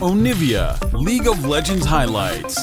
Onivia, League of Legends highlights.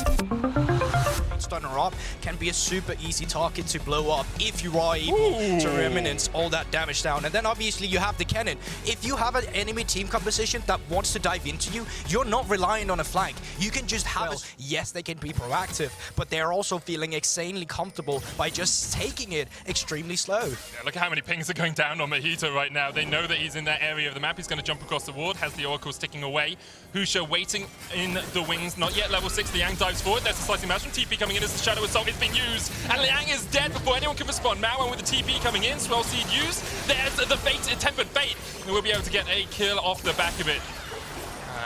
Stunner up can be a super easy target to blow up if you are able to remnants all that damage down. And then obviously you have the cannon. If you have an enemy team composition that wants to dive into you, you're not relying on a flank. You can just have yes, they can be proactive, but they're also feeling insanely comfortable by just taking it extremely slow. Yeah, look at how many pings are going down on Mojito right now. They know that he's in that area of the map. He's going to jump across the ward, has the Oracle sticking away. Husha waiting in the wings, not yet level 6. Liang dives forward. There's a slicing match from TP coming in as the Shadow Assault is being used. And Liang is dead before anyone can respond. Mao with the TP coming in, Swell Seed used. There's the Fate, Tempered Fate. And we'll be able to get a kill off the back of it.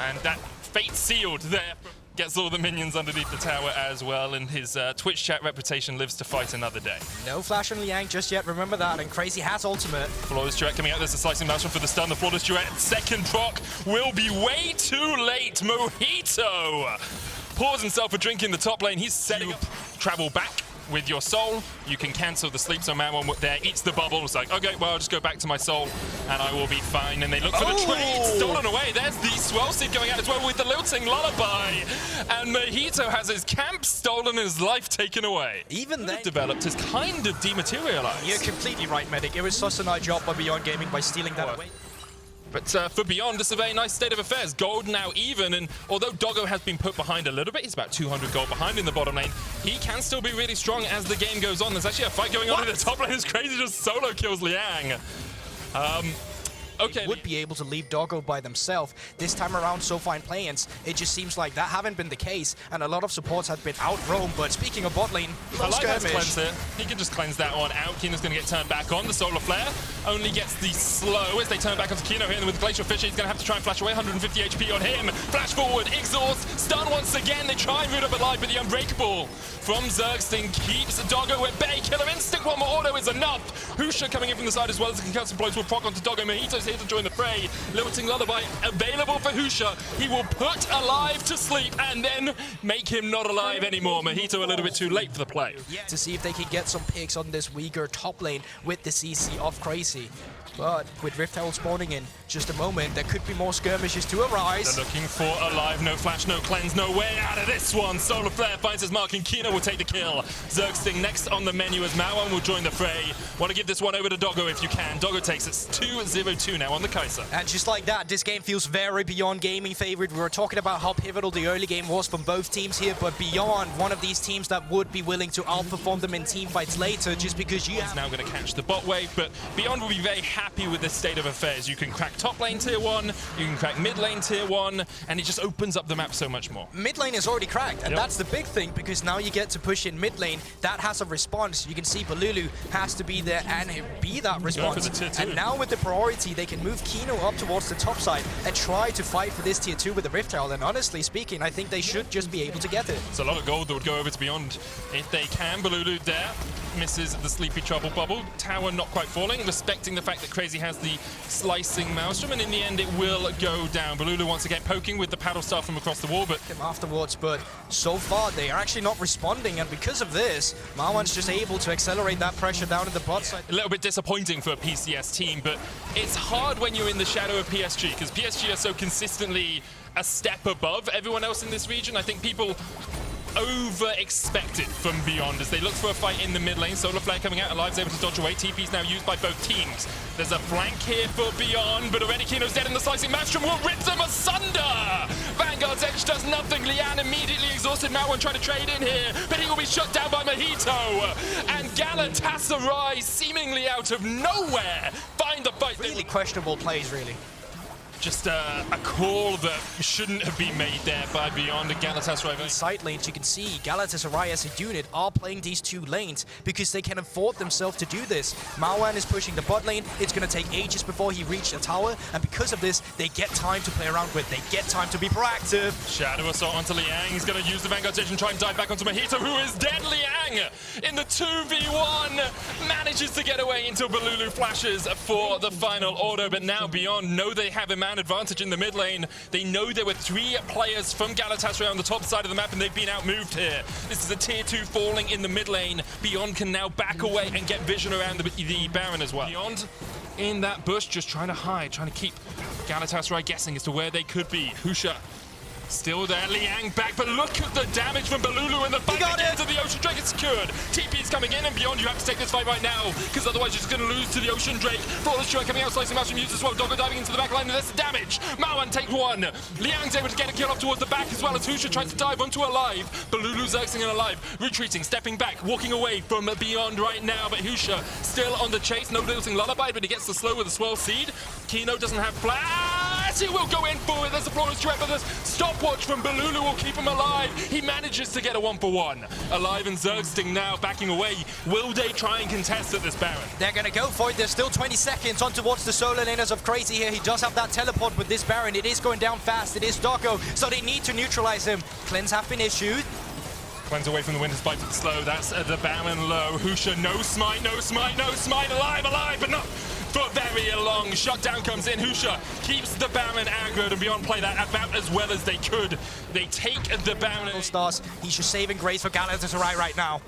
And that Fate sealed there. Gets all the minions underneath the tower as well, and his Twitch chat reputation lives to fight another day. No flash on Liang just yet, remember that, and Crazy has ultimate. Flawless Duet coming out, there's a slicing mouse for the stun. The Flawless Duet second proc will be way too late. Mojito pours himself a drink in the top lane. He's setting up. Travel back with your soul. You can cancel the sleep, so Man there eats the bubble. It's like, okay, well, I'll just go back to my soul and I will be fine. And they look for the trade, stolen away. There's the Swell Seed going out as well with the lilting lullaby. And Mojito has his camp stolen and his life taken away. Even then, developed has kind of dematerialized. You're completely right, Medic. It was such a nice job by Beyond Gaming by stealing that away. But for Beyond, it's a very nice state of affairs. Gold now even, and although Doggo has been put behind a little bit, he's about 200 gold behind in the bottom lane, he can still be really strong as the game goes on. There's actually a fight going on in the top lane. It's Crazy just solo kills Liang. Okay, would be able to leave Doggo by themselves. This time around, so fine play-ins, it just seems like that haven't been the case, and a lot of supports have been out-roamed. But speaking of bot lane, cleanse here. He can just cleanse that one out. Kino's going to get turned back on. The Solar Flare only gets the slow as they turn back onto Kino here, and with Glacial Fisher, he's going to have to try and flash away. 150 HP on him. Flash forward, exhaust, stun once again. They try and root up alive, but the Unbreakable from Zergsting keeps Doggo at bay. Killer instinct, one more auto is enough. Husha coming in from the side as well as the concussive blows will proc onto Doggo. Mojito's here to join the fray. Lilting Lullaby available for Husha. He will put alive to sleep and then make him not alive anymore. Mojito a little bit too late for the play. To see if they can get some picks on this weaker top lane with the CC of Crazy. But with Rift Herald spawning in just a moment, there could be more skirmishes to arise. They're looking for alive, no flash, no cleanse, no way out of this one. Solar Flare finds his mark and Kino will take the kill. Zergsting next on the menu as Mawan will join the fray. Want to give this one over to Doggo if you can. Doggo takes it. 2-0-2 now on the Kai'Sa. And just like that, this game feels very Beyond Gaming favorite. We were talking about how pivotal the early game was from both teams here, but Beyond, one of these teams that would be willing to outperform them in team fights later just because you have... now going to catch the bot wave, but Beyond will be very happy with this state of affairs. You can crack top lane tier 1, you can crack mid lane tier 1, and it just opens up the map so much more. Mid lane is already cracked, and that's the big thing, because now you get to push in mid lane. That has a response. You can see Balulu has to be there and be that response. And now with the priority, they can move Kino up towards the top side and try to fight for this tier 2 with the Rift Herald. And honestly speaking, I think they should just be able to get it. It's a lot of gold that would go over to Beyond if they can. Balulu there misses the Sleepy Trouble bubble. Tower not quite falling, respecting the fact that Crazy has the slicing Maelstrom, and in the end it will go down. Balulu once again poking with the paddle staff from across the wall, but afterwards, but so far they are actually not responding, and because of this, Marwan's just able to accelerate that pressure down in the bot side. A little bit disappointing for a PCS team, but it's hard when you're in the shadow of PSG, because PSG are so consistently a step above everyone else in this region. I think people over-expect it from Beyond as they look for a fight in the mid lane. Solar Flare coming out, Alive's able to dodge away. TP's now used by both teams. There's a flank here for Beyond, but already Kino's dead and the slicing Maelstrom will rip them asunder! Vanguard's Edge does nothing. Lian immediately exhausted. Mawan trying to trade in here, but he will be shut down by Mojito. And Galatasaray, seemingly out of nowhere, find the fight. Really questionable plays, really. Just a call that shouldn't have been made there by Beyond and Galatasaray. In side lanes, you can see Galatasaray as a unit are playing these two lanes because they can afford themselves to do this. Mawan is pushing the bot lane. It's going to take ages before he reaches the tower, and because of this, they get time to play around with. They get time to be proactive. Shadow Assault onto Liang. He's going to use the Vanguard's Edge and try and dive back onto Mojito, who is dead. Liang in the 2v1 manages to get away until Balulu flashes for the final order, but now Beyond know they have a man advantage in the mid lane. They know there were 3 players from Galatasaray on the top side of the map, and they've been outmoved here. This is a tier 2 falling in the mid lane. Beyond can now back away and get vision around the Baron as well. Beyond in that bush, just trying to hide, trying to keep Galatasaray guessing as to where they could be. Husha Still there, Liang back, but look at the damage from Balulu, and the fight begins and the Ocean Drake is secured. TP's coming in, and Beyond, you have to take this fight right now, because otherwise you're just going to lose to the Ocean Drake. Flawless Joy coming out, slicing mouse from Muse as well. Doggo diving into the back line, and there's the damage. Mawan take one. Liang's able to get a kill off towards the back, as well as Husha tries to dive onto Alive. Balulu Zerxing and Alive, retreating, stepping back, walking away from Beyond right now, but Husha still on the chase. No losing Lullaby, but he gets the slow with the Swirl Seed. Kino doesn't have flash. He will go in for it. There's a Flawless Joy, but there's stopwatch from Balulu will keep him alive. He manages to get a 1-for-1. Alive and Zergsting now backing away. Will they try and contest at this Baron? They're going to go for it. There's still 20 seconds on towards the solo laners of Crazy here. He does have that teleport with this Baron. It is going down fast. It is Doggo, so they need to neutralize him. Cleanse have been issued. Cleanse away from the Winter's Bite to the slow. That's the Baron low. Husha, no smite, no smite, no smite. Alive, but not for very long. Shutdown comes in. Husha keeps the Baron aggroed, and Beyond play that about as well as they could. They take the Baron. Stars. He's just saving grace for Galatasaray right now.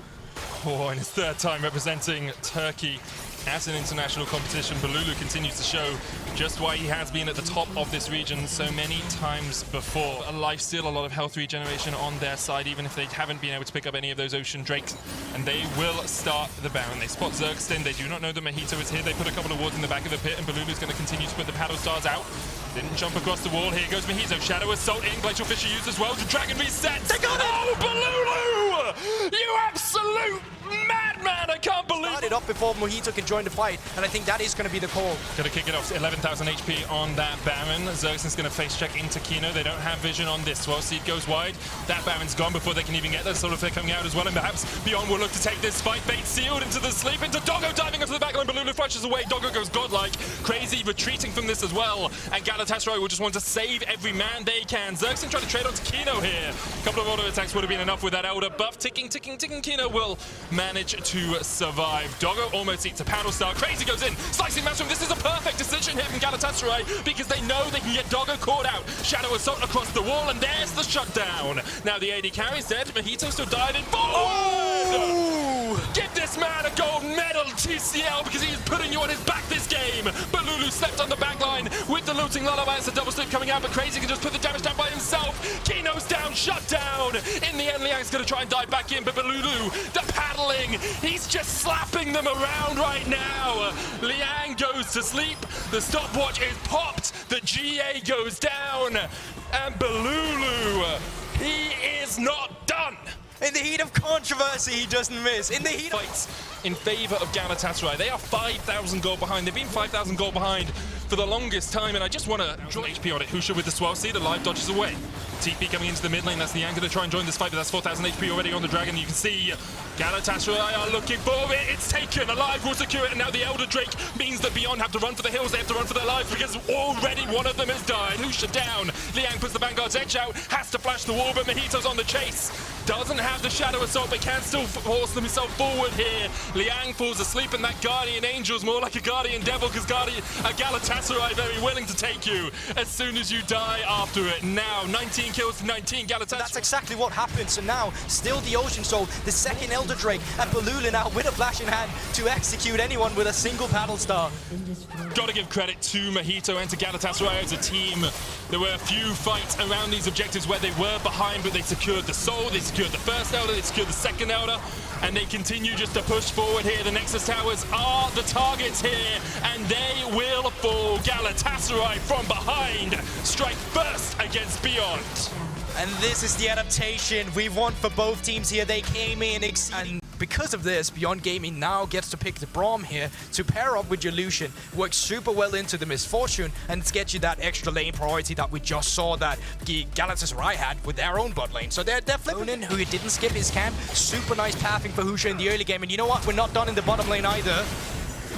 Oh, in his third time representing Turkey at an international competition, Balulu continues to show just why he has been at the top of this region so many times before. A lifesteal, a lot of health regeneration on their side, even if they haven't been able to pick up any of those Ocean Drakes. And they will start the Baron. They spot Zergsting. They do not know that Mojito is here. They put a couple of wards in the back of the pit, and Balulu's going to continue to put the paddle stars out. Didn't jump across the wall. Here goes Mojito. Shadow Assault in. Glacial Fissure used as well to Dragon Reset. They got it! Oh, Balulu! You absolute madman! I can't believe it. Started up before Mojito can join the fight, and I think that is going to be the call. Gonna kick it off. 11,000 HP on that Baron. Zergsting's gonna face check into Kino. They don't have vision on this. Swirl Seed goes wide. That Baron's gone before they can even get there. Solar Flare coming out as well, and perhaps Beyond will look to take this fight. Bait sealed into the sleep, into Doggo diving into the backline. Balulu flashes away. Doggo goes godlike. Crazy retreating from this as well, and Galatasaray will just want to save every man they can. Zergsting trying to trade onto Kino here. A couple of auto attacks would have been enough with that Elder buff. Ticking. Kino will manage to survive. Doggo almost eats a paddle star. Crazy goes in. Slicing Maelstrom. This is a perfect decision here from Galatasaray because they know they can get Doggo caught out. Shadow Assault across the wall, and there's the shutdown. Now the AD carry's dead. Mojito still diving forward. Oh! Give this man a gold medal, TCL, because he's putting you on his back this game. Balulu slept on the backline with the looting Lullaby. It's a double slip coming out, but Crazy can just put the damage down by himself. Kino's down, shut down. In the end, Liang's going to try and dive back in, but Balulu, the paddling, he's just slapping them around right now. Liang goes to sleep. The stopwatch is popped. The GA goes down. And Balulu, he is not done. In the heat of controversy, he doesn't miss. In the heat of fights in favor of Galatasaray. They are 5,000 gold behind. They've been 5,000 gold behind for the longest time, and I just want to draw HP on it. Husha with the Swirl Seed, Alive dodges away. TP coming into the mid lane. That's Liang going to try and join this fight, but that's 4,000 HP already on the Dragon. You can see Galatasaray are looking for it. It's taken. Alive will secure it, and now the Elder Drake means that Beyond have to run for the hills. They have to run for their lives because already one of them has died. Husha down. Liang puts the Vanguard's edge out, has to flash the wall, but Mojito's on the chase. Doesn't have the Shadow Assault, but can still force himself forward here. Liang falls asleep, and that Guardian Angel's more like a Guardian Devil, because Galatasaray very willing to take you as soon as you die after it. Now, 19 kills to 19, Galatasaray. That's exactly what happened. So now, still the Ocean Soul, the second Elder Drake, and Balulu now with a flash in hand to execute anyone with a single paddle star. Got to give credit to Mojito and to Galatasaray as a team. There were a few fights around these objectives where they were behind, but they secured the Soul, they secured the first Elder, they secured the second Elder, and they continue just to push forward here. The Nexus Towers are the targets here, and they will fall. Galatasaray from behind strike first against Beyond. And this is the adaptation we want for both teams here. They came in and because of this, Beyond Gaming now gets to pick the Braum here to pair up with your Lucian. Works super well into the Misfortune and gets you that extra lane priority that we just saw that Galatasaray had with their own bot lane. So they're flipping who didn't skip his camp. Super nice pathing for Husha in the early game. And you know what? We're not done in the bottom lane either.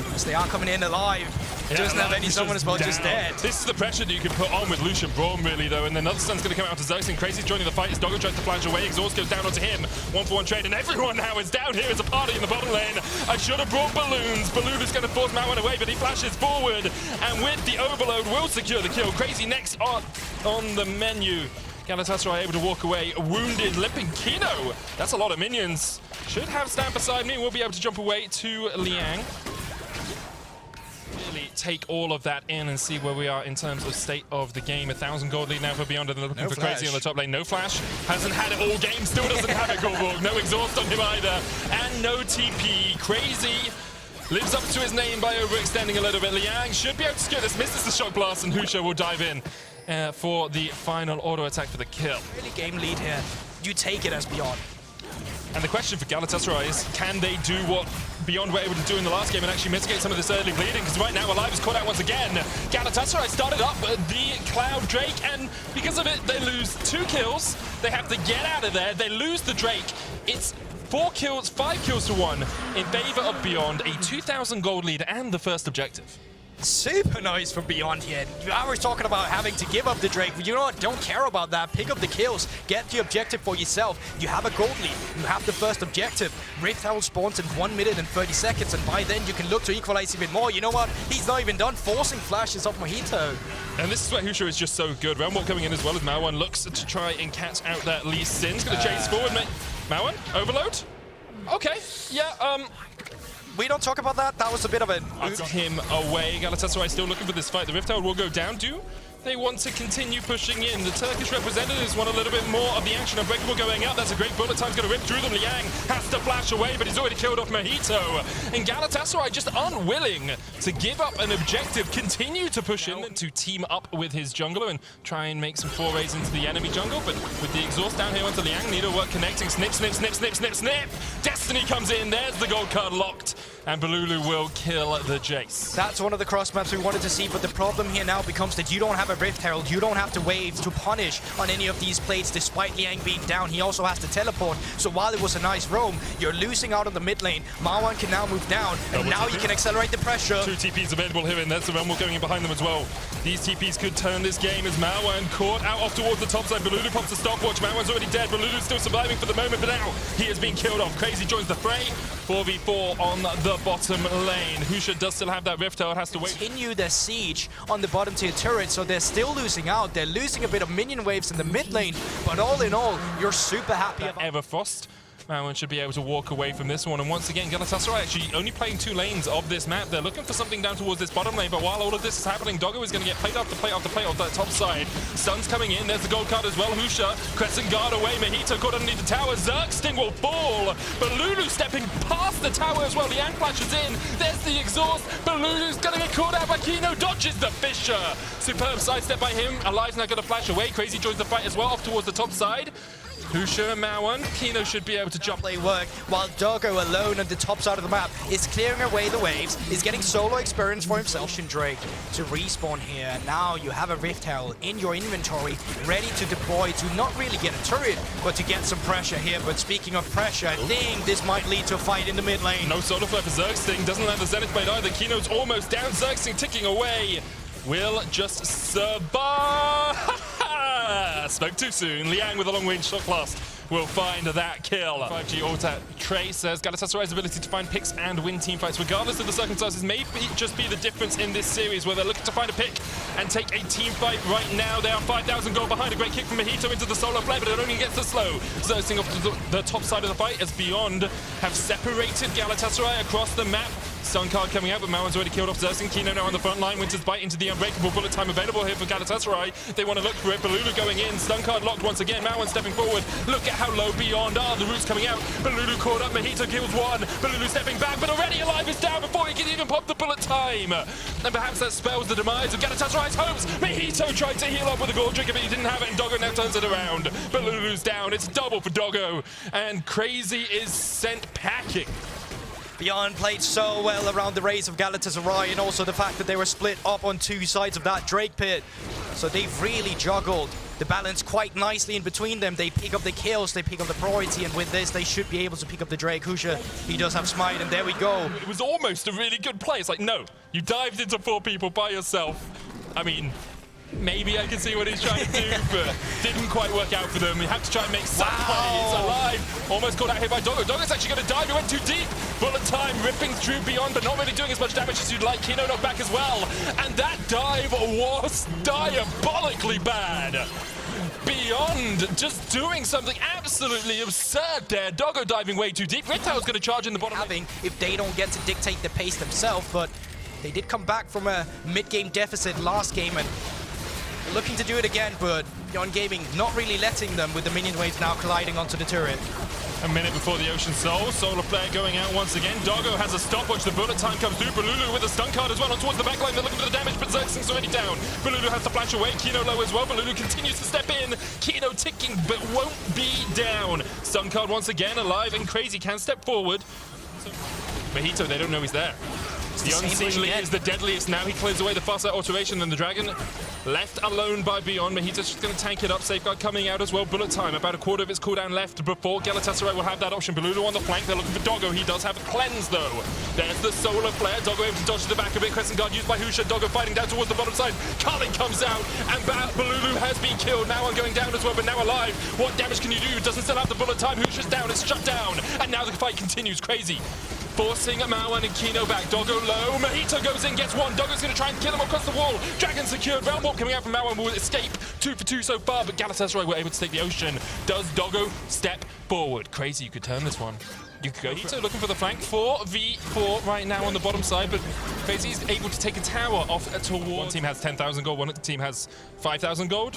Because they are coming in alive. Doesn't have any summoners, but just dead. This is the pressure that you can put on with Lucian Braum, really, though. And then another stun's going to come out to Zergsting. Crazy's joining the fight as Doggo tries to flange away. Exhaust goes down onto him. 1-for-1 trade, and everyone now is down here as a party in the bottom lane. I should have brought balloons. Balloon is going to force Mawan away, but he flashes forward. And with the overload, will secure the kill. Crazy next on the menu. Galatasaray able to walk away, wounded, limping Kino. That's a lot of minions. Should have stand beside me. We'll be able to jump away to Liang. Really take all of that in and see where we are in terms of state of the game. 1,000 gold lead now for Beyond, and they're looking for Crazy on the top lane. No flash, hasn't had it all game, still doesn't have it, Goldborg. No exhaust on him either, and no TP. Crazy lives up to his name by overextending a little bit. Liang should be able to secure this, misses the shock blast, and Husha will dive in for the final auto attack for the kill. Really game lead here. You take it as Beyond. And the question for Galatasaray is, can they do what Beyond were able to do in the last game and actually mitigate some of this early bleeding? Because right now, Alive is caught out once again. Galatasaray started up the Cloud Drake, and because of it, they lose 2 kills. They have to get out of there. They lose the Drake. It's 4 kills, 5 kills to 1 in favor of Beyond, a 2,000 gold lead and the first objective. Super nice from Beyond here. I was talking about having to give up the Drake, but you know what? Don't care about that. Pick up the kills. Get the objective for yourself. You have a gold lead. You have the first objective. Rift Herald spawns in 1 minute and 30 seconds, and by then you can look to equalize even more. You know what? He's not even done forcing flashes off Mojito. And this is where Husha is just so good. Roundwalk coming in as well as Mauan looks to try and catch out that Lee Sin's going to chase forward. Mauan, overload? Okay, yeah, We don't talk about that. That was a bit of a... That's him away. Galatasaray still looking for this fight. The Rift Herald will go down. Do they want to continue pushing in? The Turkish representatives want a little bit more of the action. Unbreakable going out. That's a great bullet time's going to rip through them. Liang has to flash away, but he's already killed off Mojito. And Galatasaray just unwilling to give up an objective, continue to push in to team up with his jungler and try and make some forays into the enemy jungle. But with the exhaust down here onto Liang, needlework connecting. Snip, snip, snip, snip, snip, snip. Destiny comes in. There's the gold card locked. And Balulu will kill the Jace. That's one of the cross maps we wanted to see, but the problem here now becomes that you don't have a Rift Herald, you don't have to wave to punish on any of these plates despite Liang being down. He also has to teleport, so while it was a nice roam, you're losing out on the mid lane. Marwan can now move down, and now you can accelerate the pressure. 2 TPs available here, and there's the Rumble going in behind them as well. These TPs could turn this game as Marwan caught out off towards the top side. Balulu pops the stopwatch. Marwan's already dead. Balulu's still surviving for the moment, but now he has been killed off. Crazy joins the fray. 4v4 on the bottom lane. Husha does still have that Rift Herald, has to wait. Continue their siege on the bottom tier turret, so they're still losing out. They're losing a bit of minion waves in the mid lane, but all in all, you're super happy about Everfrost. Marwan should be able to walk away from this one. And once again, Galatasaray actually only playing 2 lanes of this map. They're looking for something down towards this bottom lane, but while all of this is happening, Doggo is going to get plate after plate after plate off that top side. Stuns coming in. There's the gold card as well. Husha, Crescent Guard away. Mojito caught underneath the tower. Zergsting will fall. Balulu stepping past the tower as well. The Ant flashes in. There's the exhaust. Balulu's going to get caught out by Kino. Dodges the Fisher. Superb sidestep by him. Alive's now going to flash away. Crazy joins the fight as well off towards the top side. Husha and Marwan, Kino should be able to jump. Play work, while Doggo alone on the top side of the map is clearing away the waves, is getting solo experience for himself. Drake to respawn here. Now you have a Rift Herald in your inventory, ready to deploy to not really get a turret, but to get some pressure here. But speaking of pressure, I think this might lead to a fight in the mid lane. No solo flare for Zergsting, doesn't have the Zenith Blade either. Kino's almost down, Zergsting ticking away. Will just survive. Spoke too soon. Liang with a long-range shot blast will find that kill. 5G Auto Trey says Galatasaray's ability to find picks and win team fights, regardless of the circumstances, may just be the difference in this series, where they're looking to find a pick and take a team fight right now. They are 5,000 gold behind. A great kick from Mojito into the solo flare, but it only gets the slow. Zergsting off to the top side of the fight as Beyond have separated Galatasaray across the map. Stun card coming out, but Marwan's already killed off Zergsting. Kino now on the front line. Winter's bite into the unbreakable bullet time available here for Galatasaray. They want to look for it. Balulu going in. Stun card locked once again. Marwan stepping forward. Look at how low Beyond are. The roots coming out. Balulu caught up. Mojito kills one. Balulu stepping back, but already Alive is down before he can even pop the bullet time. And perhaps that spells the demise of Galatasaray's hopes. Mojito tried to heal up with a gold trigger, but he didn't have it, and Doggo now turns it around. Balulu's down. It's double for Doggo. And Crazy is sent packing. Beyond played so well around the race of Galatasaray, and also the fact that they were split up on 2 sides of that Drake pit. So they've really juggled the balance quite nicely in between them. They pick up the kills, they pick up the priority, and with this, they should be able to pick up the Drake. Husha, he does have Smite, and there we go. It was almost a really good play. It's like, no, you dived into 4 people by yourself. I mean, maybe I can see what he's trying to do, but didn't quite work out for them. We have to try and make some plays. Alive, almost caught out here by Doggo. Doggo's actually going to dive. He went too deep. Bullet time ripping through Beyond, but not really doing as much damage as you'd like. Kino knocked back as well. And that dive was diabolically bad. Beyond just doing something absolutely absurd there. Doggo diving way too deep. Rift Herald's going to charge in the bottom. If they don't get to dictate the pace themselves, but They did come back from a mid-game deficit last game and looking to do it again, but BYG Gaming not really letting them with the minion waves now colliding onto the turret. A minute before the Ocean Soul, Solar Flare going out once again. Doggo has a stopwatch, the bullet time comes through. Balulu with a stun card as well on towards the backline. They're looking for the damage, but Xerxing's already down. Balulu has to flash away, Kino low as well. Balulu continues to step in. Kino ticking, but won't be down. Stun card once again, alive and Crazy can step forward. Mojito, they don't know he's there. The Unseemly is the deadliest now. He clears away the faster alteration than the Dragon. Left alone by BYG. Mojito's just going to tank it up. Safeguard coming out as well. Bullet time, about a quarter of its cooldown left before Galatasaray will have that option. Balulu on the flank. They're looking for Doggo. He does have a cleanse though. There's the Solar Flare. Doggo able to dodge to the back of it. Crescent Guard used by Husha. Doggo fighting down towards the bottom side. Carlin comes out and Balulu has been killed. Now I'm going down as well, but now alive. What damage can you do? Doesn't still have the bullet time. Husha's down. It's shut down. And now the fight continues. Crazy. Forcing Mawan and Kino back. Doggo low. Mojito goes in, gets one. Doggo's going to try and kill him across the wall. Dragon secured. Realm Warp coming out from Mawan will escape. 2 for 2 so far, but Galatasaray were able to take the Ocean. Does Doggo step forward? Crazy, you could turn this one. You could go. Mojito looking for the flank. 4v4 right now on the bottom side, but Crazy is able to take a tower off towards. One team has 10,000 gold, one team has 5,000 gold.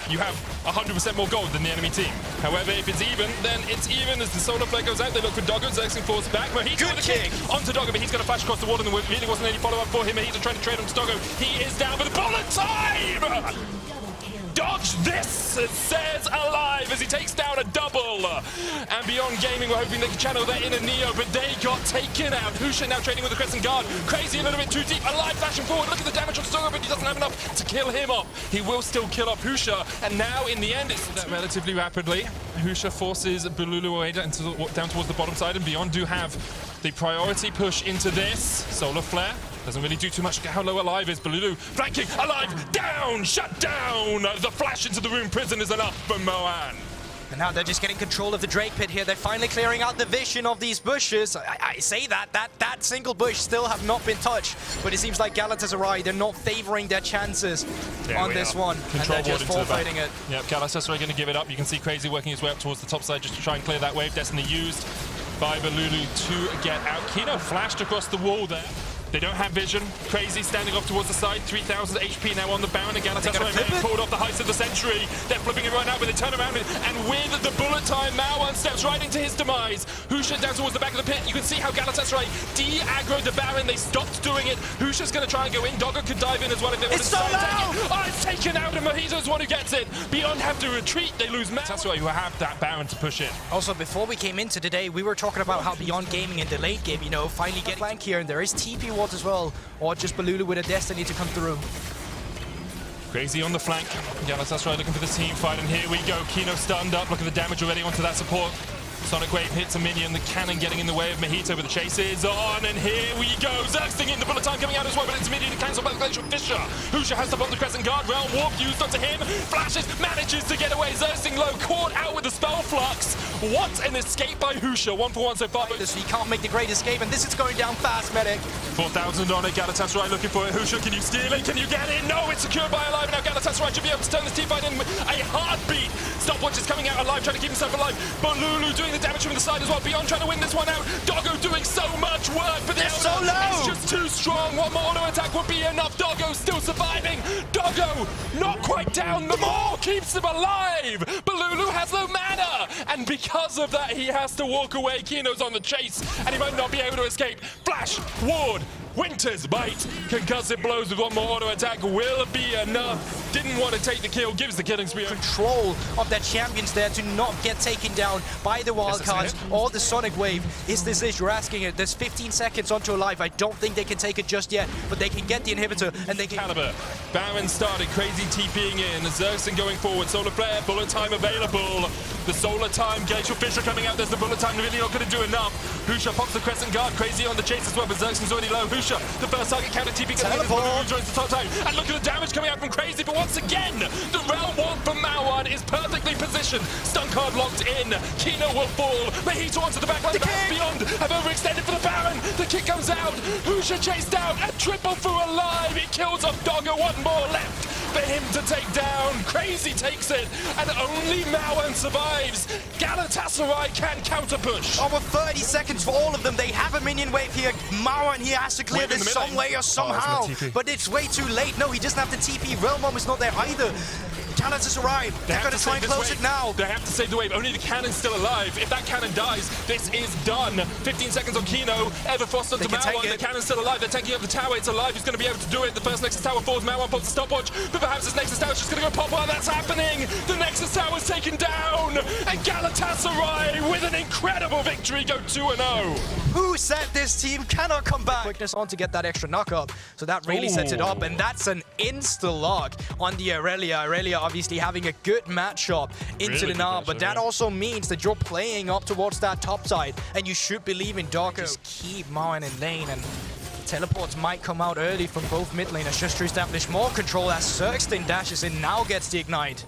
You have 100% more gold than the enemy team. However, if it's even, then it's even as the Solar Flare goes out. They look for Doggo. Xerxing falls back. Mojito with a kick onto Doggo, but he's going to flash across the wall, and there really wasn't any follow-up for him. Mojito trying to trade him to Doggo. He is down, but bullet time! Dodge this, says Alive as he takes down a double. And BYG Gaming were hoping they could channel their inner Neo, but they got taken out. Husha now trading with the Crescent Guard. Crazy a little bit too deep. Alive flashing forward. Look at the damage on Doggo, but he doesn't have enough to kill him off. He will still kill off Husha, and now in the end it's relatively rapidly. Husha forces Balulu away down towards the bottom side, and BYG do have the priority push into this. Solar Flare doesn't really do too much. Look at how low Alive is. Balulu flanking. Alive down, shut down. The flash into the room prison is enough for Moan. And now they're just getting control of the Drake Pit here. They're finally clearing out the vision of these bushes. I say that single bush still have not been touched, but it seems like Galatasaray, they're not favoring their chances on this one. Control and they're just forfeiting it. Yep, Galatasaray going to give it up. You can see Crazy working his way up towards the top side just to try and clear that wave. Destiny used by Balulu to get out. Kino flashed across the wall there. They don't have vision. Crazy standing off towards the side. 3,000 HP now on the Baron. And Galatasaray pulled off the heights of the century. They're flipping it right now, but they turn around and with the bullet time, Mawan steps right into his demise. Husha down towards the back of the pit. You can see how Galatasaray de-aggroed the Baron. They stopped doing it. Husha's going to try and go in. Doggo could dive in as well if they want to start attacking. Oh, it's taken out, and Mojito's one who gets it. BYG have to retreat. They lose Galatasaray, who have that Baron to push in. Also, before we came into today, we were talking about how BYG Gaming in the late game, you know, finally getting flank here, and there is TP wards as well, or just Balulu with a Destiny to come through. Crazy on the flank. Galatasaray looking for the team fight, and here we go. Kino stunned up. Look at the damage already onto that support. Sonic Wave hits a minion, the cannon getting in the way of Mojito, but the chase is on, and here we go. Xerxing in, the bullet time coming out as well, but it's immediately cancelled by the Glacial Fissure. Husha has to pop the Crescent Guard, Realm Warp used onto him, flashes, manages to get away. Xerxing low, caught out with the Spell Flux. What an escape by Husha, 1 for 1 so far. So he can't make the great escape, and this is going down fast, Medic. 4,000 on it, Galatasaray looking for it. Husha, can you steal it? Can you get it? No, it's secured by Alive. Now Galatasaray should be able to turn this team fight in with a heartbeat. Stopwatch is coming out Alive, trying to keep himself alive. Balulu doing the damage from the side as well. BYG trying to win this one out. Doggo doing so much work, but they're so low. It's just too strong. One more auto attack would be enough. Doggo still surviving. Doggo not quite down. The more keeps him alive. Balulu has no mana, and because of that, he has to walk away. Kino's on the chase, and he might not be able to escape. Flash, ward, Winter's Bite. Concussive blows with one more auto attack will be enough. Didn't want to take the kill, gives the killing spree. Control of their champions there to not get taken down by the wildcards or the Sonic Wave. Is this it? You're asking it. There's 15 seconds onto Alive. I don't think they can take it just yet, but they can get the inhibitor and they can. Caliber. Baron started, Crazy TPing in. Xerxing going forward. Solar Flare, bullet time available. The Solar Time, Glacial Fissure coming out. There's the bullet time, really not going to do enough. Husha pops the Crescent Guard. Crazy on the chase as well, but Xerxing's already low. Husha, the first target counter TP Balulu joins the top time. And look at the damage coming out from Crazy, but once again, the Realm Warp from Mawan is perfectly positioned. Stun card locked in. Kino will fall. Mojito onto the back line. BYG have overextended for the Baron. The kick comes out. Husha chased out. A triple for Alive. It kills off Doggo. One more left. for him to take down. Crazy takes it, and only Mauan survives. Galatasaray can counter push. Over 30 seconds for all of them. They have a minion wave here. Mauan here has to clear this some way or somehow. But it's way too late. No, he doesn't have the TP. Realmom is not there either. Galatasaray, they're going to try and close it now. They have to save the wave. Only the cannon's still alive. If that cannon dies, this is done. 15 seconds on Kino. Everfrost onto Mauan. The cannon's still alive. They're taking up the tower. It's alive. He's going to be able to do it. The first Nexus Tower falls. Mauan pops the stopwatch. But perhaps this Nexus Tower is just going to go pop while that's happening. The Nexus Tower is taken down. And Galatasaray, with an incredible victory, go 2-0. Who said this team cannot come back? Quickness on to get that extra knock up. So that really sets it up. And that's an insta-lock on the Aurelia. Aurelia obviously having a good matchup into the Nab, but that also means that you're playing up towards that top side, and you should believe in Doggo. Just keep Mauan in lane, and teleports might come out early from both mid laners just to establish more control as Zergsting dashes in, now gets the ignite.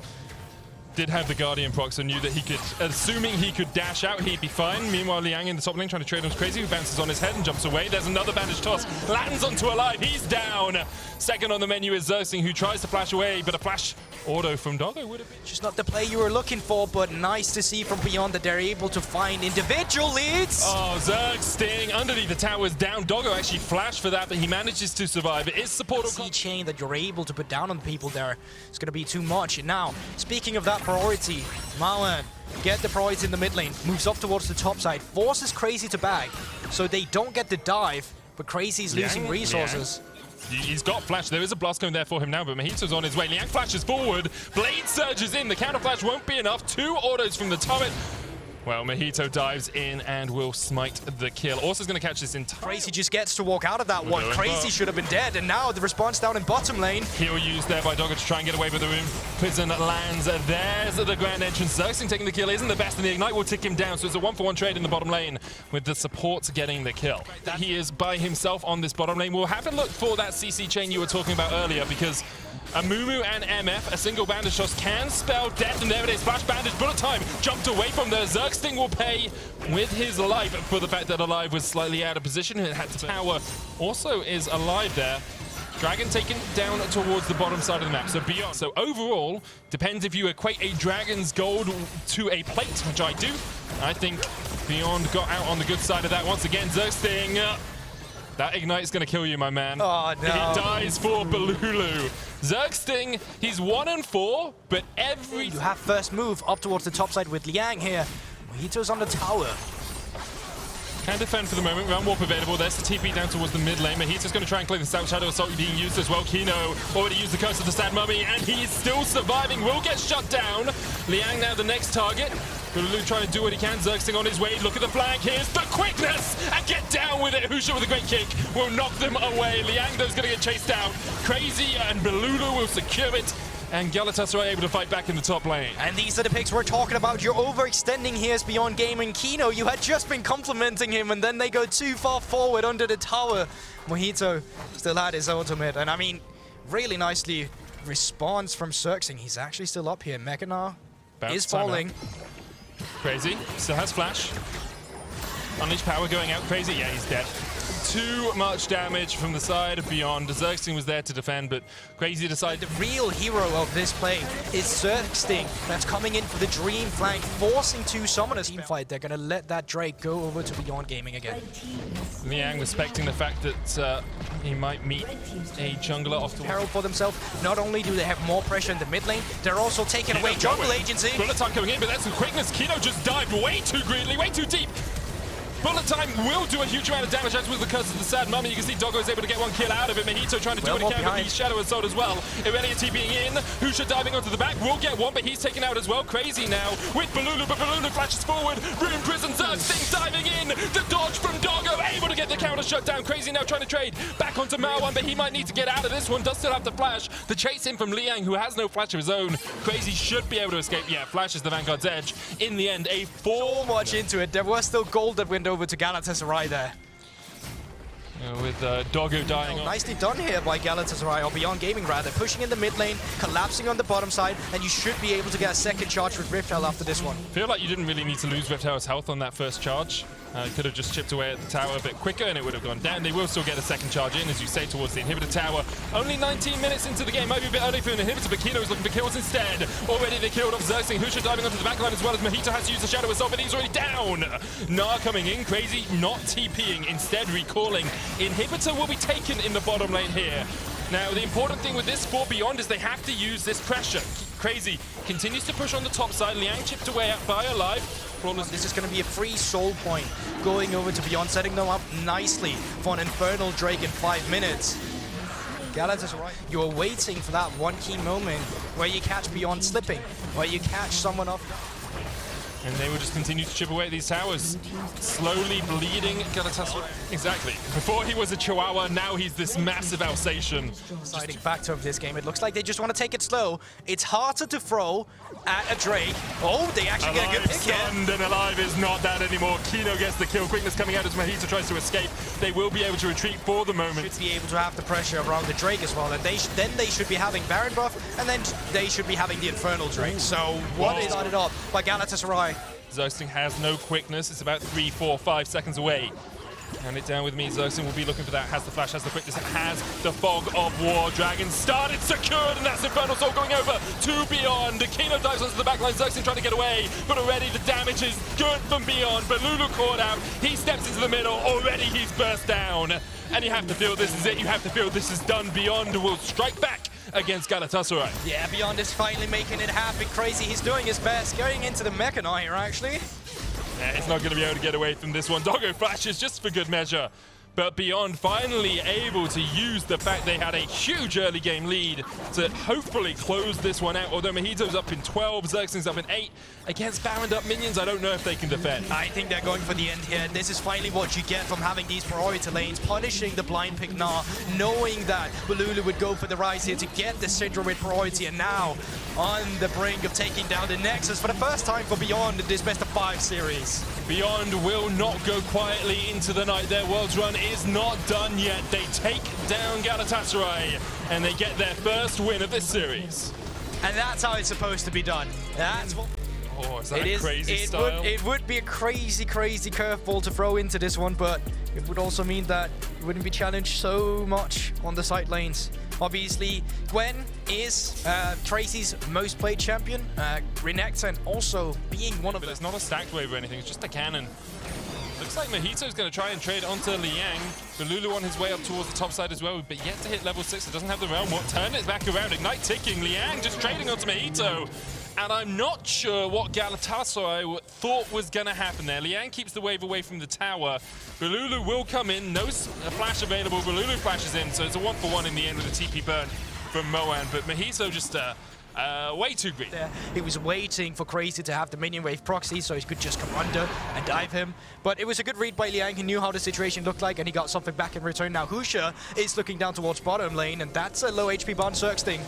Did have the Guardian proc, so knew that he could, assuming he could dash out, he'd be fine. Meanwhile, Liang in the top lane trying to trade on Crazy, who bounces on his head and jumps away. There's another bandage toss, lands onto Alive, he's down. Second on the menu is Zergsting, who tries to flash away, but a flash auto from Doggo would have been just not the play you were looking for, but nice to see from Beyond that they're able to find individual leads. Oh, Zergsting underneath the towers down. Doggo actually flashed for that, but he manages to survive. It is support chain that you're able to put down on the people there. It's going to be too much. And now, speaking of that priority, Mauan get the priority in the mid lane, moves up towards the top side, forces Crazy to bag, so they don't get the dive, but Crazy's losing resources. He's got flash. There is a blast going there for him now, but Mojito's on his way. Liang flashes forward. Blade surges in. The counter flash won't be enough. 2 autos from the turret. Well, Mojito dives in and will smite the kill. Also going to catch this entire... Crazy just gets to walk out of that one. Crazy should have been dead, and now the response down in bottom lane. Heal used there by Doggo to try and get away with the room. Prison lands. There's the grand entrance. Zergsting taking the kill isn't the best, and the Ignite will tick him down, so it's a 1-for-1 trade in the bottom lane with the support getting the kill. He is by himself on this bottom lane. We'll have a look for that CC chain you were talking about earlier, because Amumu and MF, a single bandage toss can spell death, and there it is. Flash bandage, bullet time, jumped away from there. Zergsting will pay with his life for the fact that Alive was slightly out of position. It had to tower also is alive there. Dragon taken down towards the bottom side of the map, so Beyond. So overall, depends if you equate a Dragon's gold to a plate, which I do. I think Beyond got out on the good side of that once again. Zergsting, that Ignite's gonna kill you, my man. Oh, no. He dies for Balulu. Zergsting, he's 1-4, but every... You have first move up towards the top side with Liang here. Mojito's on the tower. Can defend for the moment. Round warp available. There's the TP down towards the mid lane. Mojito's going to try and clear the South Shadow Assault being used as well. Kino already used the Curse of the Sad Mummy, and he's still surviving. Will get shut down. Liang now the next target. Balulu trying to do what he can. Zergsting on his way. Look at the flank. Here's the quickness, and get down with it. Husha with a great kick will knock them away. Liang though's going to get chased down. Crazy and Balulu will secure it. And Galatasaray able to fight back in the top lane. And these are the picks we're talking about. You're overextending here as Beyond Gaming. Kino, you had just been complimenting him, and then they go too far forward under the tower. Mojito still had his ultimate, and I mean, really nicely response from Zergsting. He's actually still up here. Mechanar is falling. Crazy still has flash. Unleash power going out. Crazy, yeah, he's dead. Too much damage from the side of Beyond. Zergsting was there to defend, but Crazy decided... The real hero of this play is Zergsting. That's coming in for the Dream flank, forcing 2 summoners. Team fight, they're going to let that Drake go over to Beyond Gaming again. Liang respecting the fact that he might meet a jungler off the peril for themselves. Not only do they have more pressure in the mid lane, they're also taking away jungle agency. Bullet time coming in, but that's some quickness. Kino just dived way too greedily, way too deep. Bullet time will do a huge amount of damage, as with the Curse of the Sad Mummy. You can see Doggo is able to get 1 kill out of it. Mojito trying to do what he can with the Shadow Assault as well. Irelia TPing in. Husha diving onto the back. Will get 1, but he's taken out as well. Crazy now with Balulu, but Balulu flashes forward. Rune Prison, Zergsting diving in. The dodge from Doggo, able to get the counter shut down. Crazy now trying to trade back onto Mauan, but he might need to get out of this one. Does still have the flash. The chase in from Liang, who has no flash of his own. Crazy should be able to escape. Yeah, flash is the Vanguard's edge. In the end, a 4... So much into it. There was still gold that went over to Galatasaray there. With Doggo dying on. Nicely done here by Galatasaray, or Beyond Gaming rather, pushing in the mid lane, collapsing on the bottom side, and you should be able to get a second charge with Rift Hell after this one. I feel like you didn't really need to lose Rift Hell's health on that first charge. Could have just chipped away at the tower a bit quicker and it would have gone down. They will still get a second charge in, as you say, towards the inhibitor tower. Only 19 minutes into the game. Might be a bit early for an inhibitor, but Kino is looking for kills instead. Already they killed off Xerxing. Husha diving onto the backline as well as Mojito has to use the Shadow Assault, but he's already down. Gnar coming in. Crazy not TPing, instead recalling. Inhibitor will be taken in the bottom lane here. Now, the important thing with this for Beyond is they have to use this pressure. Crazy continues to push on the top side. Liang chipped away at by alive. This is going to be a free soul point going over to Beyond, setting them up nicely for an Infernal Drake in 5 minutes. Galatasaray, you're waiting for that one key moment where you catch Beyond slipping, where you catch someone off. And they will just continue to chip away at these towers. Slowly bleeding Galatasaray. Exactly. Before he was a Chihuahua, now he's this massive Alsatian. Deciding factor of this game. It looks like they just want to take it slow. It's harder to throw at a Drake. Oh, they actually get a good pick here. Stunned and alive is not that anymore. Kino gets the kill. Quickness coming out as Mojito tries to escape. They will be able to retreat for the moment. Should be able to have the pressure around the Drake as well. And then they should be having Baron buff, and then they should be having the Infernal Drake. So what is started up by Galatasaray? Xerxing has no quickness. It's about 3, 4, 5 seconds away. Hand it down with me. Xerxing will be looking for that. Has the flash, has the quickness, has the fog of war. Dragon started, secured, and that's Infernal Soul going over to Beyond. Kino dives onto the backline. Xerxing trying to get away, but already the damage is good from Beyond. But Lulu caught out. He steps into the middle. Already he's burst down. And you have to feel this is it. You have to feel this is done. Beyond will strike back against Galatasaray. Yeah, Beyond is finally making it happen. Crazy, he's doing his best. Going into the Mechanic here, actually. Yeah, it's not going to be able to get away from this one. Doggo flashes just for good measure. But Beyond finally able to use the fact they had a huge early game lead to hopefully close this one out. Although Mojito's up in 12, Xerxing's up in 8. Against Baroned up minions, I don't know if they can defend. I think they're going for the end here. This is finally what you get from having these priority lanes, punishing the blind pick Gnar, knowing that Balulu would go for the rise here to get the Syndrome with priority, and now on the brink of taking down the Nexus for the first time for Beyond in this best of 5 series. Beyond will not go quietly into the night. Their World's Run is not done yet. They take down Galatasaray and they get their first win of this series. And that's how it's supposed to be done. That's what... Oh, is that a crazy style? It would be a crazy, crazy curveball to throw into this one, but it would also mean that it wouldn't be challenged so much on the side lanes. Obviously, Gwen is Tracy's most played champion. Renekton also being one of them. But it's not a stacked wave or anything, it's just a cannon. Looks like Mojito's going to try and trade onto Liang. Balulu on his way up towards the top side as well, but yet to hit level 6. It doesn't have the realm. What? Turn it back around. Ignite ticking. Liang just trading onto Mojito. And I'm not sure what Galatasaray thought was going to happen there. Liang keeps the wave away from the tower. Balulu will come in. No flash available. Balulu flashes in, so it's a 1-for-1 in the end with a TP burn from Moan. But Mojito just way too greedy. He was waiting for Crazy to have the minion wave proxy so he could just come under and dive him. But it was a good read by Liang. He knew how the situation looked like and he got something back in return. Now Husha is looking down towards bottom lane, and that's a low HP Barn Xerxing.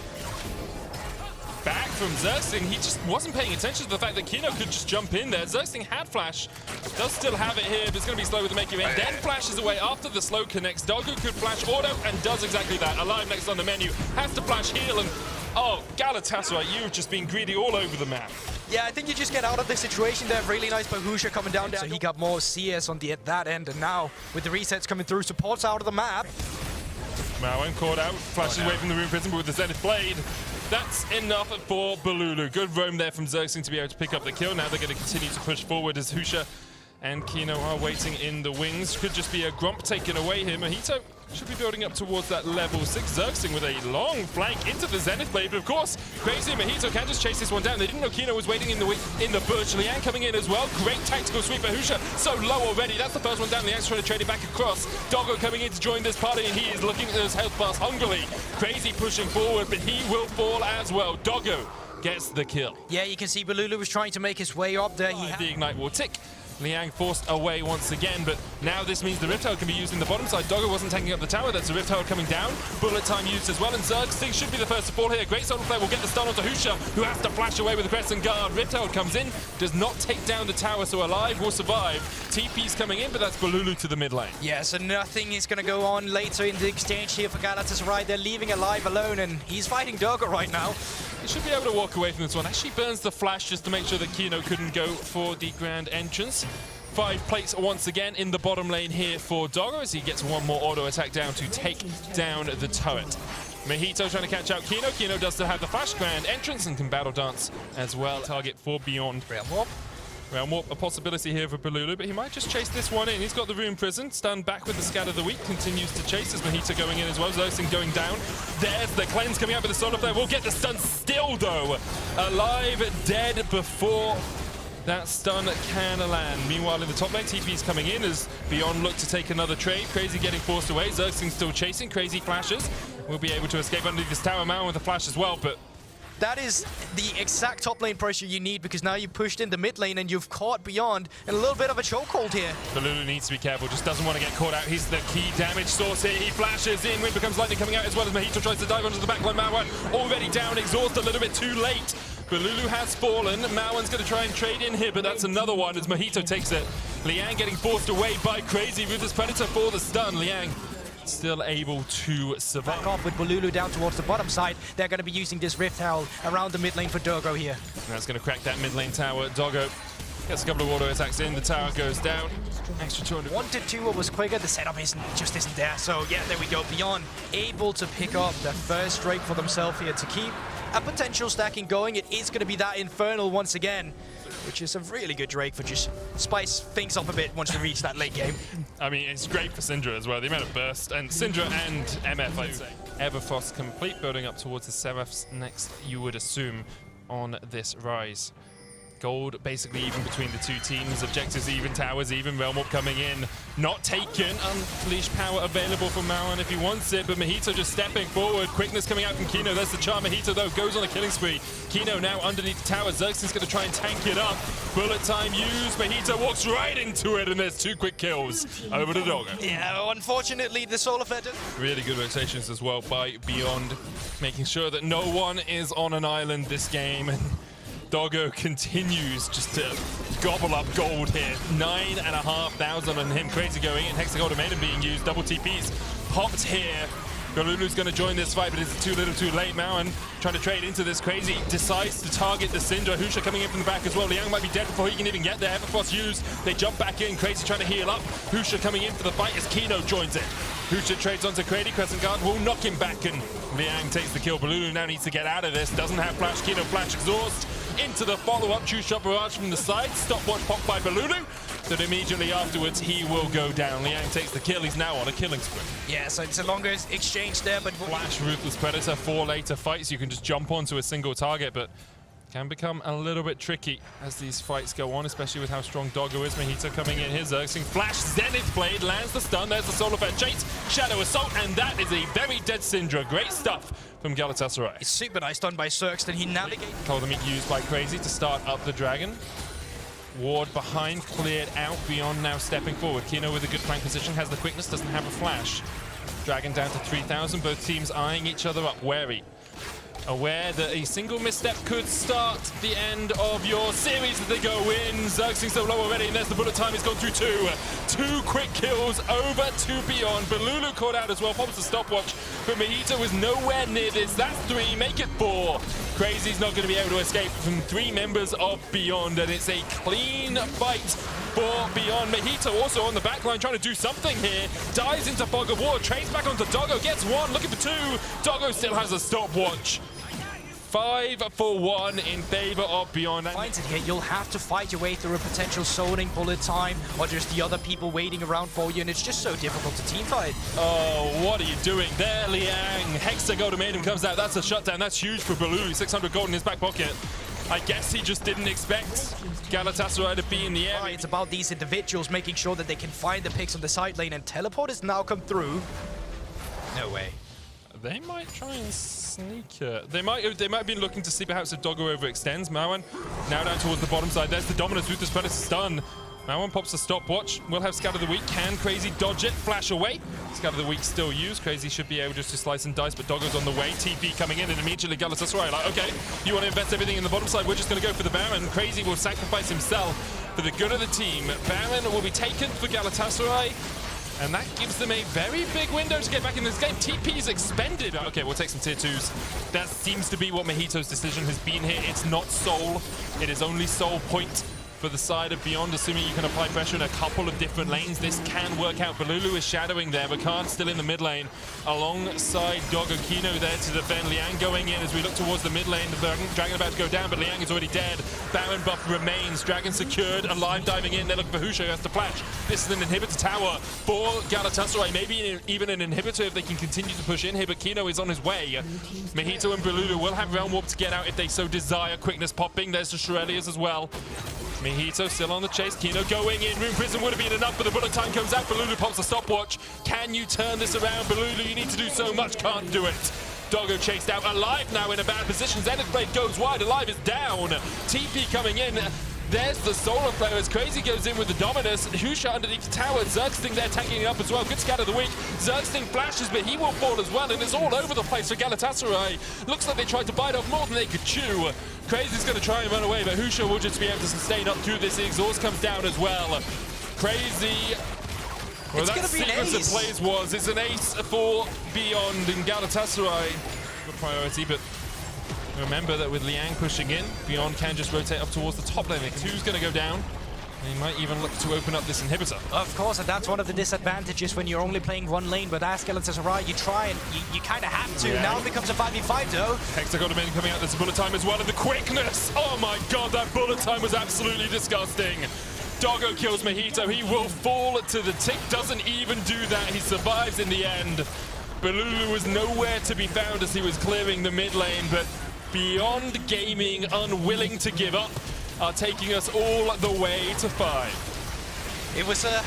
Back from Xerxing, he just wasn't paying attention to the fact that Kino could just jump in there. Xerxing had flash, does still have it here, but it's going to be slow with the make you in. Then flashes away after the slow connects. Dogu could flash auto and does exactly that. Alive next on the menu, has to flash heal, and oh, Galatasaray, you've just been greedy all over the map. Yeah, I think you just get out of the situation there. Really nice by Husha coming down. So he got more CS on that end, and now with the resets coming through, supports out of the map. Moen caught out, flashes away from the Rune Prison, but with the Zenith Blade, that's enough for Balulu. Good roam there from Xerxing to be able to pick up the kill. Now they're going to continue to push forward as Husha and Kino are waiting in the wings. Could just be a Grump taken away here. Mojito should be building up towards that level 6. Xerxing with a long flank into the Zenith Blade, but of course, Crazy and Mojito can just chase this one down. They didn't know Kino was waiting in the bush. Liang coming in as well. Great tactical sweep by Husha. So low already. That's the first one down. Liang's trying to trade it back across. Doggo coming in to join this party, and he is looking at his health bars hungrily. Crazy pushing forward, but he will fall as well. Doggo gets the kill. Yeah, you can see Balulu was trying to make his way up there. The Ignite will tick. Liang forced away once again, but now this means the Rift Herald can be used in the bottom side. Doggo wasn't taking up the tower. That's a Rift Herald coming down. Bullet time used as well, and Xerxing should be the first to fall here. Great Solar Flare will get the stun onto Husha, who has to flash away with the Crescent Guard. Rift Herald comes in, does not take down the tower, so Alive will survive. TP's coming in, but that's Balulu to the mid lane. Yeah, so nothing is going to go on later in the exchange here for Galatasaray. They're leaving Alive alone, and he's fighting Doggo right now. He should be able to walk away from this one. Actually burns the flash just to make sure that Kino couldn't go for the grand entrance. 5 plates once again in the bottom lane here for Doggo as he gets one more auto attack down to take down the turret. Mojito trying to catch out Kino. Kino does still have the flash grand entrance and can battle dance as well. Target for Beyond. Realm Warp, a possibility here for Balulu, but he might just chase this one in. He's got the Rune Prison, stunned back with the Scatter of the Week, continues to chase as Mojito going in as well. Zerxing going down. There's the cleanse coming out with the Soul of Flare. We'll get the stun still though. Alive, dead before that stun can land. Meanwhile, in the top lane, TP's coming in as Beyond look to take another trade. Crazy getting forced away. Zerxing still chasing. Crazy flashes. We'll be able to escape underneath this tower mountain with a flash as well, but that is the exact top lane pressure you need, because now you pushed in the mid lane and you've caught Beyond in a little bit of a chokehold here. Balulu needs to be careful, just doesn't want to get caught out. He's the key damage source here. He flashes in, Wind becomes lightning coming out as well as Mojito tries to dive onto the backline. Mauan already down, exhaust a little bit too late. Balulu has fallen. Mauan's going to try and trade in here, but that's another one as Mojito takes it. Liang getting forced away by Crazy. Ruthless Predator for the stun. Liang still able to survive. Back off with Balulu down towards the bottom side. They're going to be using this Rift Howl around the mid lane for Doggo here. That's going to crack that mid lane tower. Doggo gets a couple of auto attacks in. The tower goes down. Extra 200. 1-2 was quicker. The setup just isn't there. So yeah, there we go. Beyond able to pick up the first Drake for themselves here to keep a potential stacking going. It is going to be that Infernal once again, which is a really good Drake for just spice things up a bit once we reach that late game. I mean, it's great for Syndra as well. The amount of burst, and Syndra and MF, I'd say. Everfrost complete, building up towards the Seraphs next, you would assume, on this rise. Gold basically even between the two teams. Objectives even, towers even, Realm Warp coming in. Not taken. Unleash power available for Mauan if he wants it, but Mojito just stepping forward. Quickness coming out from Kino. There's the charm. Mojito though goes on a killing spree. Kino now underneath the tower. Xerxes going to try and tank it up. Bullet time used. Mojito walks right into it, and there's 2 quick kills over to Doggo. Yeah, unfortunately the Soul Effect. Really good rotations as well by Beyond, making sure that no one is on an island this game. And Doggo continues just to gobble up gold here. 9,500 on him. Crazy going in. Hexagon Maiden being used. Double TPs popped here. Balulu's going to join this fight, but it's too little too late. Mauan trying to trade into this. Crazy decides to target the Syndra. Husha coming in from the back as well. Liang might be dead before he can even get there. Everfrost used. They jump back in. Crazy trying to heal up. Husha coming in for the fight as Kino joins it. Husha trades onto Crazy. Crescent Guard will knock him back, and Liang takes the kill. Balulu now needs to get out of this. Doesn't have flash. Kino flash exhaust. Into the follow-up. True shot barrage from the side. Stopwatch popped by Balulu. But immediately afterwards, he will go down. Liang takes the kill. He's now on a killing spree. Yeah, so it's a longer exchange there, but Flash, Ruthless Predator, 4 later fights. You can just jump onto a single target, but can become a little bit tricky as these fights go on, especially with how strong Doggo is. Mojito coming in here, Zerxing. Flash, Zenith Blade, lands the stun. There's the Soul Effect chase, Shadow Assault, and that is a very dead Syndra. Great stuff from Galatasaray. It's super nice done by Zerx, then he navigates. Cold Meat used by Crazy to start up the Dragon. Ward behind, cleared out. Beyond now stepping forward. Kino with a good flank position, has the quickness, doesn't have a flash. Dragon down to 3,000, both teams eyeing each other up, wary. Aware that a single misstep could start the end of your series as they go in. Zerxing so low already, and there's the bullet time. He's gone through 2 quick kills over to Beyond. Balulu caught out as well, pops the stopwatch, but Mojito was nowhere near this. That's 3, make it 4. Crazy's not going to be able to escape from 3 members of Beyond, and it's a clean fight for Beyond. Mojito also on the backline trying to do something here. Dives into Fog of War, trades back onto Doggo, gets 1, looking for 2. Doggo still has a stopwatch. 5 for 1 in favor of Beyond. Finds it here, you'll have to fight your way through a potential zoning, bullet time, or just the other people waiting around for you, and it's just so difficult to team fight. Oh, what are you doing there, Liang? Hexagon Maiden comes out. That's a shutdown. That's huge for Balulu. 600 gold in his back pocket. I guess he just didn't expect Galatasaray to be in the area. It's about these individuals making sure that they can find the picks on the side lane, and teleport has now come through. No way. They might try and sneak it. They might have been looking to see perhaps if Doggo overextends. Mauan now down towards the bottom side. There's the Dominus Ruthless Predator stun. Mauan pops a stopwatch. We'll have Scatter the Weak. Can Crazy dodge it? Flash away. Scatter the Weak still used. Crazy should be able just to slice and dice, but Doggo's on the way. TP coming in, and immediately Galatasaray like, okay, you want to invest everything in the bottom side? We're just going to go for the Baron. Crazy will sacrifice himself for the good of the team. Baron will be taken for Galatasaray, and that gives them a very big window to get back in this game. TP is expended. Okay, we'll take some tier 2s. That seems to be what Mojito's decision has been here. It's not soul. It is only soul point for the side of Beyond, assuming you can apply pressure in a couple of different lanes. This can work out. Balulu is shadowing there, but Khan still in the mid lane alongside Doggo. Kino there to defend. Liang going in as we look towards the mid lane. The Dragon about to go down, but Liang is already dead. Baron buff remains. Dragon secured, alive, diving in. They're looking for Husha, who has to flash. This is an inhibitor tower for Galatasaray. Maybe even an inhibitor if they can continue to push in here, but Kino is on his way. Mojito and Balulu will have Realm Warp to get out if they so desire. Quickness popping. There's the Shurelias as well. Mojito still on the chase. Kino going in. Rune Prison would have been enough, but the bullet time comes out. Balulu pops a stopwatch. Can you turn this around? Balulu, you need to do so much. Can't do it. Doggo chased out. Alive now in a bad position. Zenith Blade goes wide. Alive is down. TP coming in. There's the Solar Flare as Crazy goes in with the Dominus. Husha underneath the tower. Zergsting there tanking it up as well. Good scatter of the week. Zergsting flashes, but he will fall as well, and it's all over the place for Galatasaray. Looks like they tried to bite off more than they could chew. Crazy's going to try and run away, but Husha will just be able to sustain up through this. The exhaust comes down as well. Crazy. Well, It's that going to be an sequence of ace. plays was. It's an ace for Beyond and Galatasaray. Good priority, but remember that with Liang pushing in, Beyond can just rotate up towards the top lane. Two's going to go down. He might even look to open up this inhibitor. Of course, and that's one of the disadvantages when you're only playing one lane, but as Galatasaray, you try and you kind of have to. Yeah. Now it becomes a 5v5 though. Hexagon Domain coming out, there's a bullet time as well, and the quickness! Oh my god, that bullet time was absolutely disgusting. Doggo kills Mojito, he will fall to the tick, doesn't even do that, he survives in the end. Balulu was nowhere to be found as he was clearing the mid lane, but Beyond Gaming, unwilling to give up, are taking us all the way to 5. It was a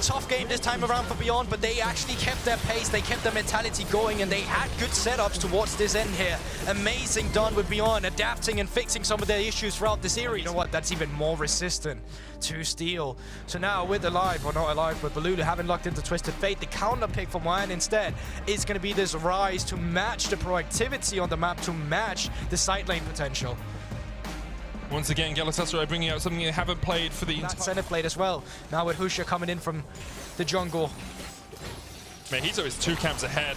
tough game this time around for Beyond, but they actually kept their pace, they kept their mentality going, and they had good setups towards this end here. Amazing done with Beyond, adapting and fixing some of their issues throughout the series. You know what, that's even more resistant to steal. So now with Alive, or not Alive, but Balulu having locked into Twisted Fate, the counter pick for Mayan instead is going to be this Rise to match the proactivity on the map, to match the side lane potential. Once again, Galatasaray bringing out something they haven't played for the That entire... Zenith Blade as well. Now with Husha coming in from the jungle. Mojito is 2 camps ahead.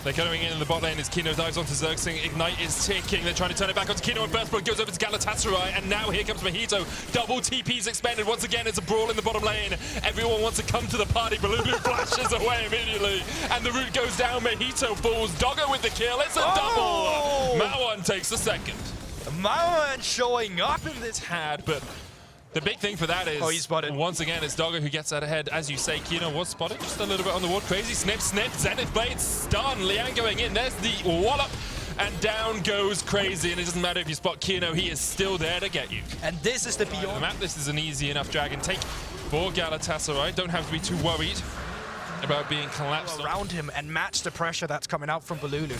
They're going in the bot lane as Kino dives onto Zergsting. Ignite is ticking. They're trying to turn it back onto Kino, and Burst Blood goes over to Galatasaray, and now here comes Mojito. Double TP's expended. Once again, it's a brawl in the bottom lane. Everyone wants to come to the party. Balulu flashes away immediately, and the root goes down. Mojito falls. Doggo with the kill. It's a double. Mawan takes the second. Mayan showing up in this. But the big thing for that is, he's spotted. Once again, it's Doggo who gets out ahead. As you say, Kino was spotted just a little bit on the ward. Crazy snip, Zenith Blade stun. Liang going in. There's the wallop. And down goes Crazy. And it doesn't matter if you spot Kino, he is still there to get you. And this is the The Beyond. map, this is an easy enough Dragon take for Galatasaray. Don't have to be too worried about being collapsed on. Around him and match the pressure that's coming out from Balulu.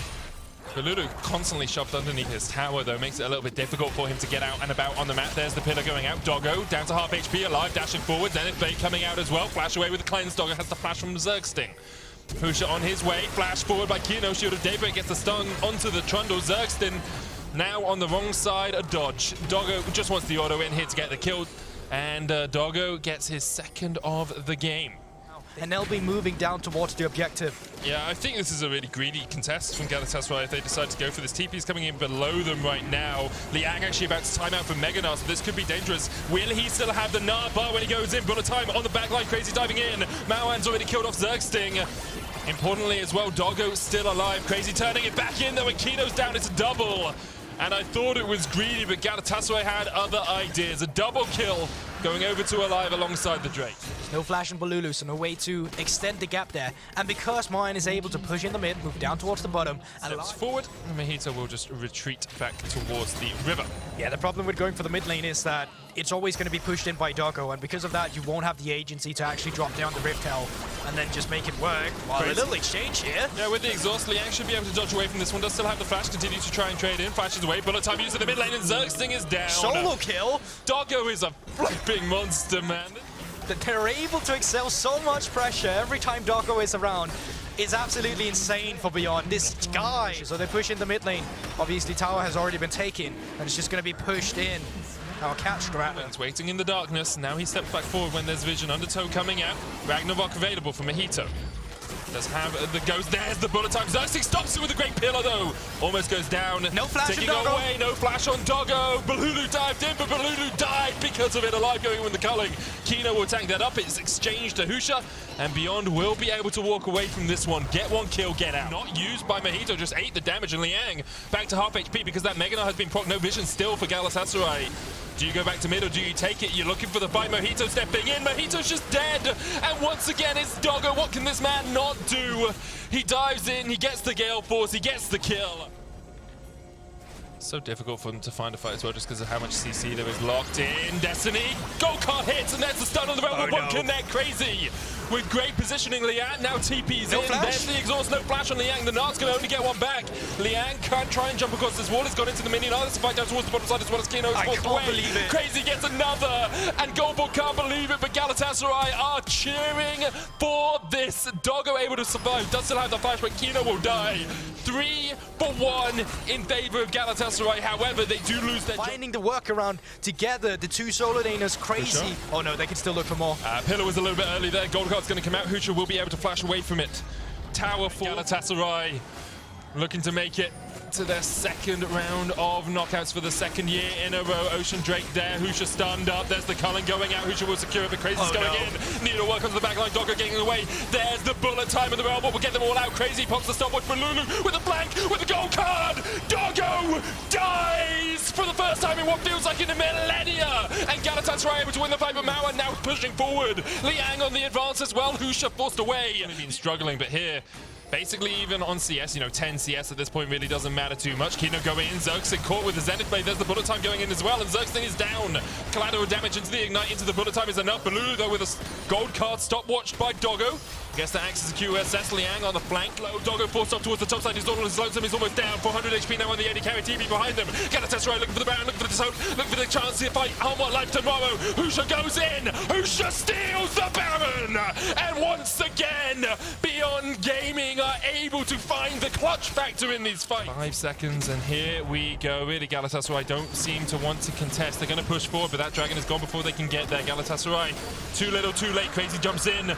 Balulu constantly shoved underneath his tower, though, makes it a little bit difficult for him to get out and about on the map. There's the pillar going out. Doggo down to half HP, alive, dashing forward. Zenith Blade coming out as well. Flash away with the cleanse. Doggo has to flash from Zergsting. Husha on his way. Flash forward by Kino. Shield of Daybreak gets the stun onto the Trundle. Zergsting now on the wrong side. A dodge. Doggo just wants the auto in here to get the kill. And Doggo gets his second of the game. And they'll be moving down towards the objective. Yeah, I think this is a really greedy contest from Galatasaray if they decide to go for this. TP's coming in below them right now. Liang actually about to time out for Mega Gnar, so this could be dangerous. Will he still have the Gnar bar when he goes in? Bullet time on the backline. Crazy diving in. Maoan's already killed off Zergsting. Importantly as well, Doggo still alive. Crazy turning it back in though, and Kino's down. It's a double. And I thought it was greedy, but Galatasaray had other ideas. A double kill going over to Alive alongside the Drake. No flash in Balulu, so no way to extend the gap there. And because Mayan is able to push in the mid, move down towards the bottom, and Steps forward, and Mojito will just retreat back towards the river. yeah, the problem with going for the mid lane is that it's always going to be pushed in by Doggo, and because of that, you won't have the agency to actually drop down the Rift Hell and then just make it work. Well, a little exchange here. Yeah, with the exhaust, Liang should be able to dodge away from this one. Does still have the flash, continues to try and trade in. Flashes away, bullet time used in the mid lane, and Zergsting is down. Solo kill. Doggo is a flipping monster, man. That they're able to excel so much pressure every time Doggo is around. It's absolutely insane for Beyond. This guy. So they push in the mid lane. Obviously, tower has already been taken, and it's just going to be pushed in. Now catch Grapple. It's waiting in the darkness. Now he steps back forward when there's vision. Undertow coming out. Ragnarok available for Mojito. Does have the ghost. There's the bullet time. Xerxes stops it with a great pillar though. Almost goes down. No flash on Taking Doggo. away, no flash on Doggo. Balulu dived in, but Balulu died because of it. Alive going with the culling. Kino will tank that up. It's exchanged to Husha, and Beyond will be able to walk away from this one. Get one kill, get out. Not used by Mojito, just ate the damage, and Liang back to half HP because that Mega Knight has been proc. No vision still for Galatasaray. Do you go back to mid or do you take it? You're looking for the fight. Mojito stepping in. Mojito's just dead. And once again, it's Doggo. What can this man not do? He dives in. He gets the Gale Force. He gets the kill. So difficult for them to find a fight as well just because of how much CC there is locked in. Destiny. Gold card hits and there's the stun on the realm. One connect. Crazy. With great positioning, Liang now TP's in. Flash. There's the exhaust, no flash on Liang. The Nart's going to only get one back. Liang can't try and jump across this wall. It's gone into the minion. There's a fight down towards the bottom side as well as Kino's forced away. Believe it. Crazy gets another. And Goldborg can't believe it, but Galatasaray are cheering for this. Doggo able to survive. Does still have the flash, but Kino will die. 3 for 1 in favor of Galatasaray. However, they do lose their... Finding the workaround together, the two solo laners, crazy. Oh no, they can still look for more. Pillar was a little bit early there. Gold card's going to come out. Husha will be able to flash away from it. Tower for Galatasaray, looking to make it to their second round of knockouts for the second year in a row. Ocean Drake there. Husha stunned up. There's the culling going out. Husha will secure it, but Crazy's going in. Needlework onto the back line. Doggo getting away. There's the bullet time of the realm. We'll get them all out. Crazy pops the stopwatch for Lulu with a flank with the gold card. Doggo dies for the first time in what feels like in a millennia. And Galatasaray able to win the fight, but Mauer now pushing forward. Liang on the advance as well. Husha forced away. They've been struggling, but here, basically, even on CS, 10 CS at this point really doesn't matter too much. Kino going in, Xerxes caught with the Zenith Blade. There's the bullet time going in as well, and Xerxes is down. Collateral damage into the Ignite, into the bullet time is enough. Balulu, though, with a gold card stopwatched by Doggo. Gets the access to QSS. Liang on the flank. Low Doggo forced up towards the top side. He's all on his lonesome. He's almost down. 400 HP now on the AD carry. TP behind them. Galatasaray looking for the Baron, looking for the zone, looking for the chance to fight. On what life tomorrow? Husha goes in. Husha steals the Baron. And once again, Beyond Gaming are able to find the clutch factor in these fights. 5 seconds, and here we go. Really, Galatasaray don't seem to want to contest. They're going to push forward, but that dragon is gone before they can get there. Galatasaray, too little, too late. Crazy jumps in.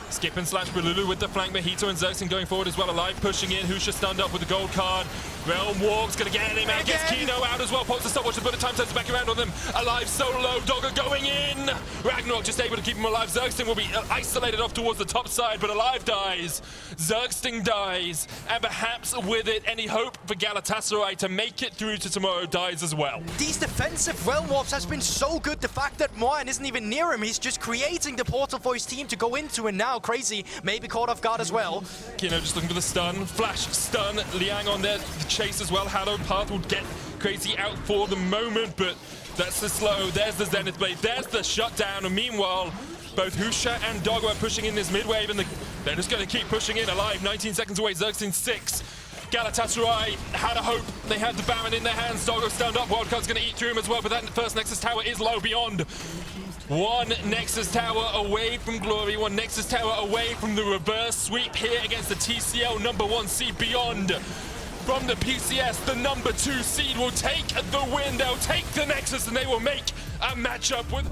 Skip and slash Balulu with the flank. Mojito and Xerxes going forward as well. Alive pushing in. Husha stunned up with the gold card. Realm walks, gonna get him out. Gets Kino out as well. Pops the stopwatch. The bullet time turns back around on them. Alive solo. Doggo going in. Ragnarok just able to keep him alive. Xerxes will be isolated off towards the top side, but Alive dies. Xerxes dies. And perhaps with it, any hope for Galatasaray to make it through to tomorrow dies as well. These defensive realm warps has been so good. The fact that Moyan isn't even near him, he's just creating the portal for his team to go into, and now Crazy maybe caught off guard as well. Kino just looking for the stun. Flash, stun. Liang on there. The chase as well. Hallowed Path will get Crazy out for the moment, but that's the slow. There's the Zenith Blade. There's the shutdown. And meanwhile, both Husha and Doggo are pushing in this mid wave, and they're just going to keep pushing in. Alive, 19 seconds away. Xerxes in 6. Galatasaray had a hope. They had the Baron in their hands. Doggo stand up. Wildcard's going to eat through him as well, but that first Nexus Tower is low. Beyond. One Nexus Tower away from glory, one Nexus Tower away from the reverse sweep here against the TCL #1 seed. Beyond. From the PCS, the #2 seed will take the win. They'll take the Nexus and they will make a matchup with...